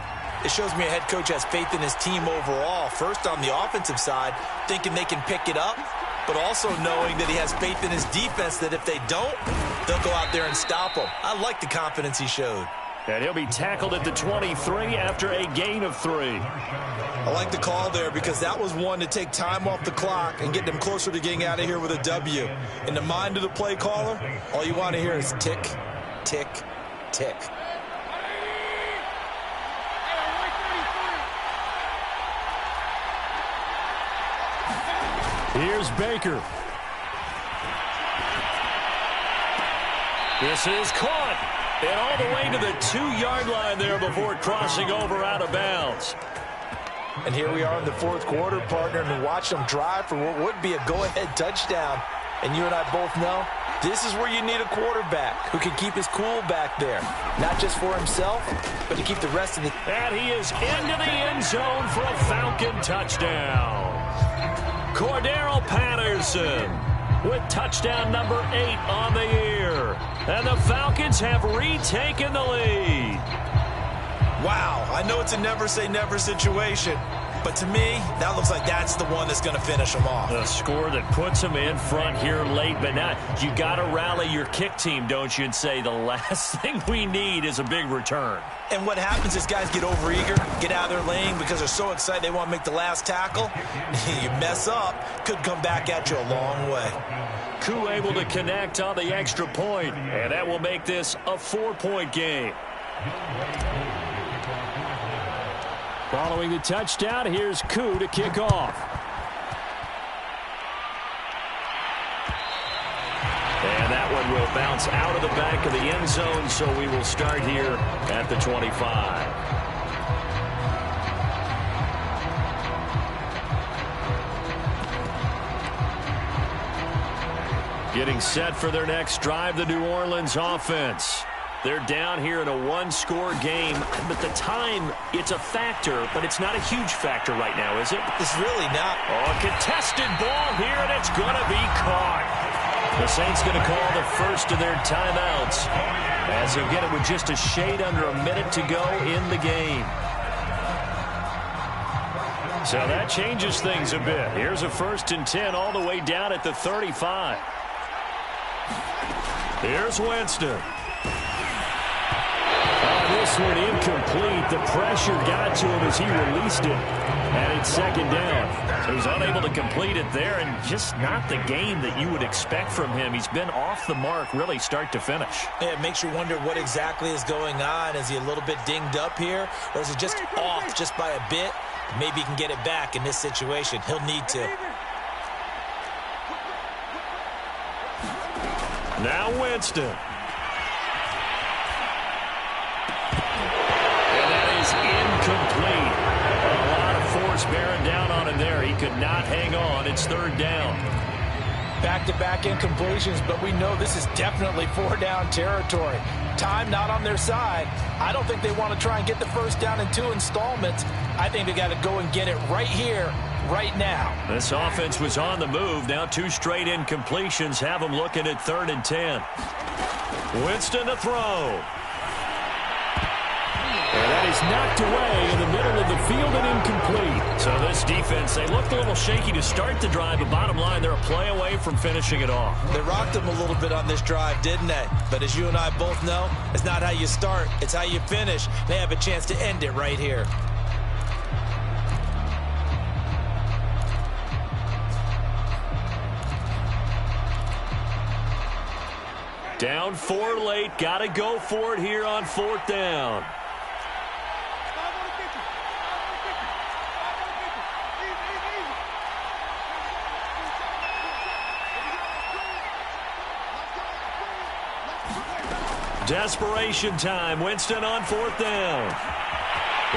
It shows me a head coach has faith in his team overall. First, on the offensive side, thinking they can pick it up, but also knowing that he has faith in his defense that if they don't, they'll go out there and stop them. I like the confidence he showed. And he'll be tackled at the 23 after a gain of 3. I like the call there, because that was one to take time off the clock and get them closer to getting out of here with a W. In the mind of the play caller, all you want to hear is tick, tick, tick. Here's Baker. This is caught. And all the way to the 2-yard line there before crossing over out of bounds. And here we are in the 4th quarter, partner, and watch them drive for what would be a go-ahead touchdown. And you and I both know this is where you need a quarterback who can keep his cool back there. Not just for himself, but to keep the rest of the... And he is into the end zone for a Falcon touchdown. Cordero Patterson with touchdown number 8 on the year. And the Falcons have retaken the lead. Wow, I know it's a never-say-never situation, but to me, that looks like that's the one that's going to finish them off. A score that puts them in front here late, but now you got to rally your kick team, don't you, and say the last thing we need is a big return. And what happens is guys get overeager, get out of their lane because they're so excited they want to make the last tackle. You mess up, could come back at you a long way. Koo able to connect on the extra point, and that will make this a 4-point game. Following the touchdown, here's Koo to kick off. And that one will bounce out of the back of the end zone, so we will start here at the 25. Getting set for their next drive, the New Orleans offense. They're down here in a 1-score game, but the time, it's a factor, but it's not a huge factor right now, is it? It's really not. Oh, a contested ball here, and it's going to be caught. The Saints going to call the first of their timeouts, as he'll get it with just a shade under a minute to go in the game. So that changes things a bit. Here's a 1st and 10 all the way down at the 35. Here's Winston. This one incomplete. The pressure got to him as he released it. And it's 2nd down. So he's unable to complete it there, and just not the game that you would expect from him. He's been off the mark really start to finish. Yeah, it makes you wonder what exactly is going on. Is he a little bit dinged up here, or is he just off just by a bit? Maybe he can get it back in this situation. He'll need to. Now Winston. And that is incomplete. A lot of force bearing down on him there. He could not hang on. It's third down. Back-to-back incompletions, but we know this is definitely four-down territory. Time not on their side. I don't think they want to try and get the first down in 2 installments. I think they got to go and get it right here, right now. This offense was on the move. Now 2 straight incompletions have them looking at 3rd and 10. Winston to throw. And that is knocked away in the middle of the field and incomplete. So this defense, they looked a little shaky to start the drive, but bottom line, they're a play away from finishing it off. They rocked them a little bit on this drive, didn't they? But as you and I both know, it's not how you start, it's how you finish. They have a chance to end it right here. Down 4 late, got to go for it here on 4th down. Desperation time. Winston on 4th down.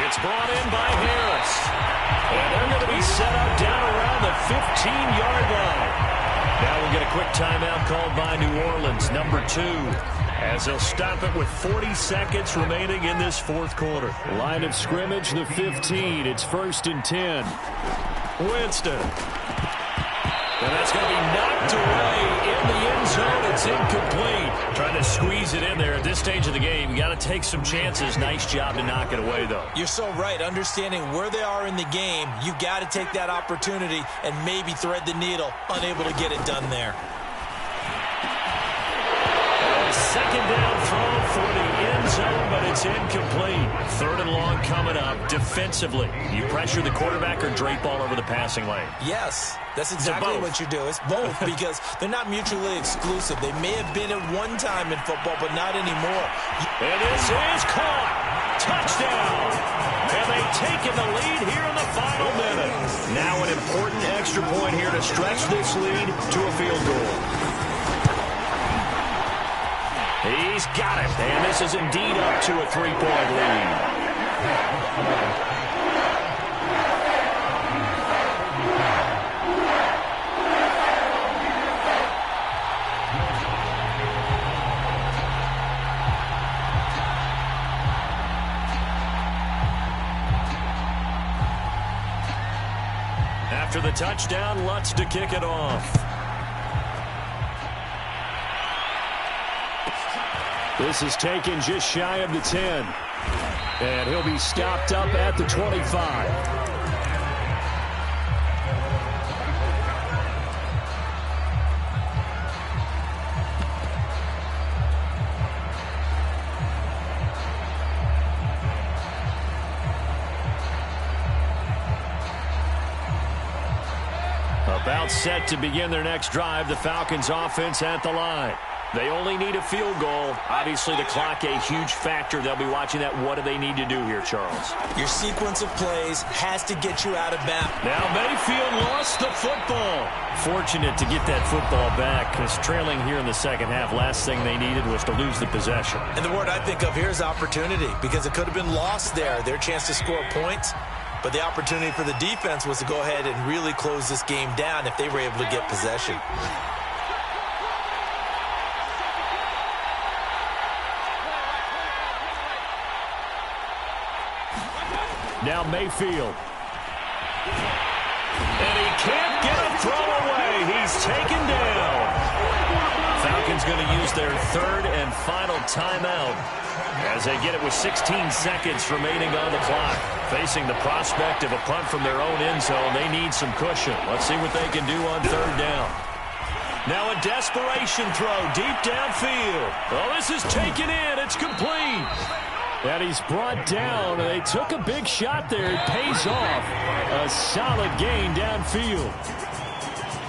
It's brought in by Harris. And they're going to be set up down around the 15-yard line. Now we'll get a quick timeout called by New Orleans, number 2, as they'll stop it with 40 seconds remaining in this 4th quarter. Line of scrimmage, the 15. It's 1st and 10. Winston. And that's going to be knocked away in the end zone. It's incomplete. Trying to squeeze it in there at this stage of the game. You got to take some chances. Nice job to knock it away, though. You're so right. Understanding where they are in the game, you got to take that opportunity and maybe thread the needle. Unable to get it done there. Second down throw for the end zone, but it's incomplete. 3rd and long coming up. Defensively, you pressure the quarterback or drape all over the passing lane? Yes, that's exactly what you do. It's both because they're not mutually exclusive. They may have been at one time in football, but not anymore. And this is caught. Touchdown. And they've taken the lead here in the final minute. Now an important extra point here to stretch this lead to a field goal. He's got it, and this is indeed up to a 3-point lead. After the touchdown, Lutz to kick it off. This is taken just shy of the 10. And he'll be stopped up at the 25. About set to begin their next drive, the Falcons offense at the line. They only need a field goal. Obviously, the clock a huge factor. They'll be watching that. What do they need to do here, Charles? Your sequence of plays has to get you out of bounds. Now Mayfield lost the football. Fortunate to get that football back because trailing here in the second half, last thing they needed was to lose the possession. And the word I think of here is opportunity because it could have been lost there. Their chance to score points. But the opportunity for the defense was to go ahead and really close this game down if they were able to get possession. Now Mayfield. And he can't get a throw away. He's taken down. Falcons going to use their 3rd and final timeout as they get it with 16 seconds remaining on the clock. Facing the prospect of a punt from their own end zone, they need some cushion. Let's see what they can do on 3rd down. Now a desperation throw deep downfield. Oh, this is taken in. It's complete. And he's brought down. They took a big shot there. It pays off. A solid gain downfield.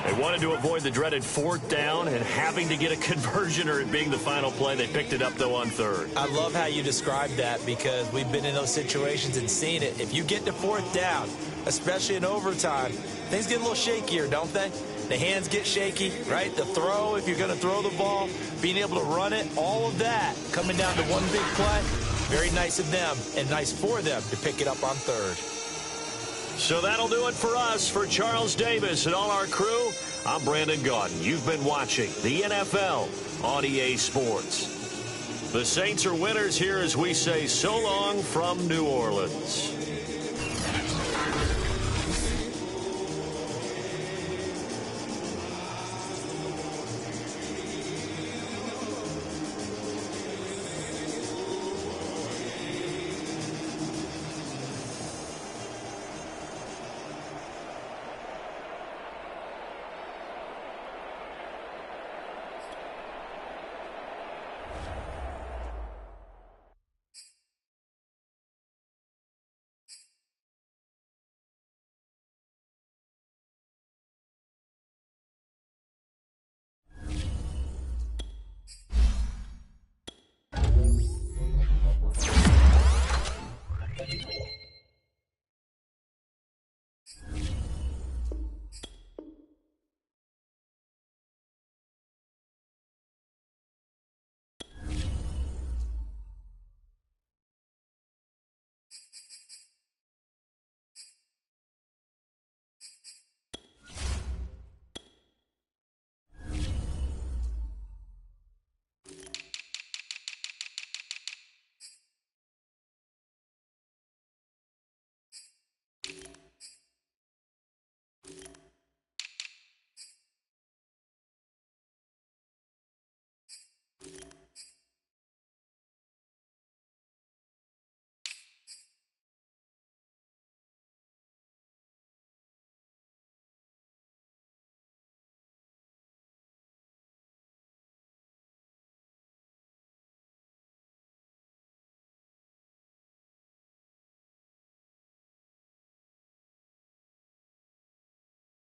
They wanted to avoid the dreaded 4th down and having to get a conversion or it being the final play. They picked it up, though, on 3rd. I love how you described that because we've been in those situations and seen it. If you get to 4th down, especially in overtime, things get a little shakier, don't they? The hands get shaky, right? The throw, if you're going to throw the ball, being able to run it, all of that coming down to one big play. Very nice of them and nice for them to pick it up on third. So that'll do it for us. For Charles Davis and all our crew, I'm Brandon Gaudin. You've been watching the NFL on EA Sports. The Saints are winners here as we say so long from New Orleans.